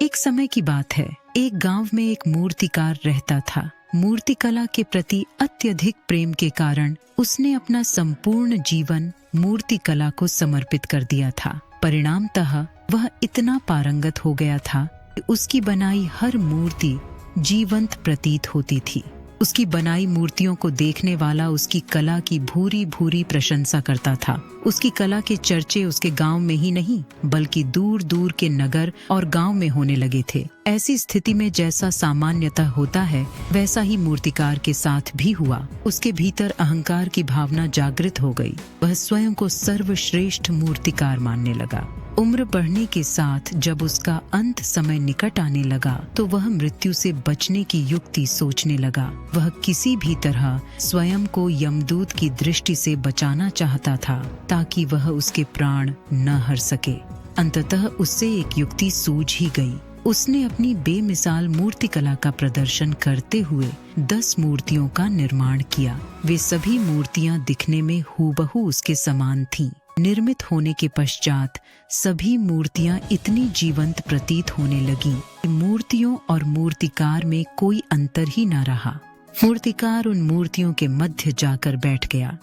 एक समय की बात है। एक गांव में एक मूर्तिकार रहता था। मूर्तिकला के प्रति अत्यधिक प्रेम के कारण उसने अपना संपूर्ण जीवन मूर्तिकला को समर्पित कर दिया था। परिणामतः वह इतना पारंगत हो गया था कि उसकी बनाई हर मूर्ति जीवंत प्रतीत होती थी। उसकी बनाई मूर्तियों को देखने वाला उसकी कला की भूरी भूरी प्रशंसा करता था। उसकी कला के चर्चे उसके गांव में ही नहीं बल्कि दूर दूर के नगर और गांव में होने लगे थे। ऐसी स्थिति में जैसा सामान्यतः होता है वैसा ही मूर्तिकार के साथ भी हुआ। उसके भीतर अहंकार की भावना जागृत हो गई। वह स्वयं को सर्वश्रेष्ठ मूर्तिकार मानने लगा। उम्र बढ़ने के साथ जब उसका अंत समय निकट आने लगा तो वह मृत्यु से बचने की युक्ति सोचने लगा। वह किसी भी तरह स्वयं को यमदूत की दृष्टि से बचाना चाहता था ताकि वह उसके प्राण न हर सके। अंततः उससे एक युक्ति सूझ ही गई। उसने अपनी बेमिसाल मूर्तिकला का प्रदर्शन करते हुए 10 मूर्तियों का निर्माण किया। वे सभी मूर्तियां दिखने में हूबहू उसके समान थीं। निर्मित होने के पश्चात सभी मूर्तियां इतनी जीवंत प्रतीत होने लगी कि मूर्तियों और मूर्तिकार में कोई अंतर ही न रहा। मूर्तिकार उन मूर्तियों के मध्य जाकर बैठ गया।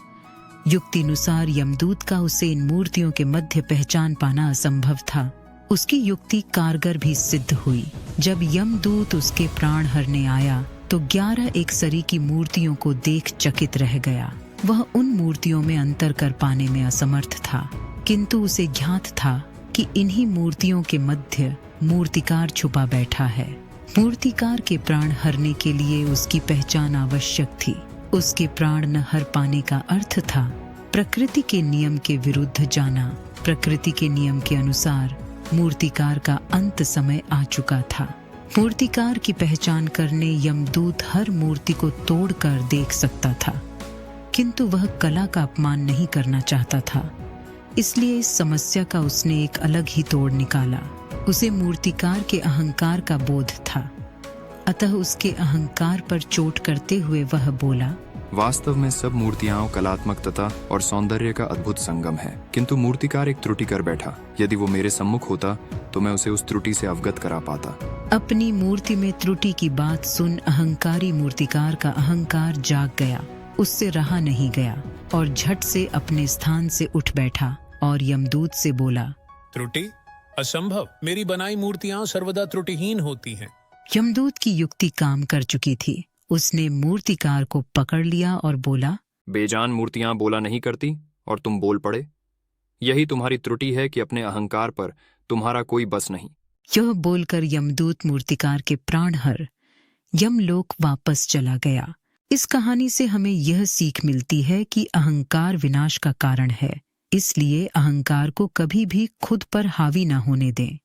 युक्तिनुसार यमदूत का उसे इन मूर्तियों के मध्य पहचान पाना असंभव था। उसकी युक्ति कारगर भी सिद्ध हुई। जब यमदूत उसके प्राण हरने आया तो 11 एकसरी की मूर्तियों को देख चकित रह गया। वह उन मूर्तियों में अंतर कर पाने में असमर्थ था, किंतु उसे ज्ञात था कि इन्हीं मूर्तियों के मध्य मूर्तिकार छुपा बैठा है। मूर्तिकार के प्राण हरने के लिए उसकी पहचान आवश्यक थी। उसके प्राण न हर पाने का अर्थ था प्रकृति के नियम के विरुद्ध जाना। प्रकृति के नियम के अनुसार मूर्तिकार का अंत समय आ चुका था। मूर्तिकार की पहचान करने यमदूत हर मूर्ति को तोड़कर देख सकता था, किंतु वह कला का अपमान नहीं करना चाहता था। इसलिए इस समस्या का उसने एक अलग ही तोड़ निकाला। उसे मूर्तिकार के अहंकार का बोध था, अतः उसके अहंकार पर चोट करते हुए वह बोला, वास्तव में सब मूर्तियां कलात्मकता और सौंदर्य का अद्भुत संगम है, किंतु मूर्तिकार एक त्रुटि कर बैठा। यदि वो मेरे सम्मुख होता तो मैं उसे उस त्रुटि से अवगत करा पाता। अपनी मूर्ति में त्रुटि की बात सुन अहंकारी मूर्तिकार का अहंकार जाग गया। उससे रहा नहीं गया और झट से अपने स्थान से उठ बैठा और यमदूत से बोला, त्रुटि? असंभव। मेरी बनाई मूर्तियां सर्वदा त्रुटिहीन होती हैं। यमदूत की युक्ति काम कर चुकी थी। उसने मूर्तिकार को पकड़ लिया और बोला, बेजान मूर्तियां बोला नहीं करती और तुम बोल पड़े। यही तुम्हारी त्रुटि है कि अपने अहंकार पर तुम्हारा कोई बस नहीं। यह बोलकर यमदूत मूर्तिकार के प्राण हर यमलोक वापस चला गया। इस कहानी से हमें यह सीख मिलती है कि अहंकार विनाश का कारण है। इसलिए अहंकार को कभी भी खुद पर हावी न होने दें।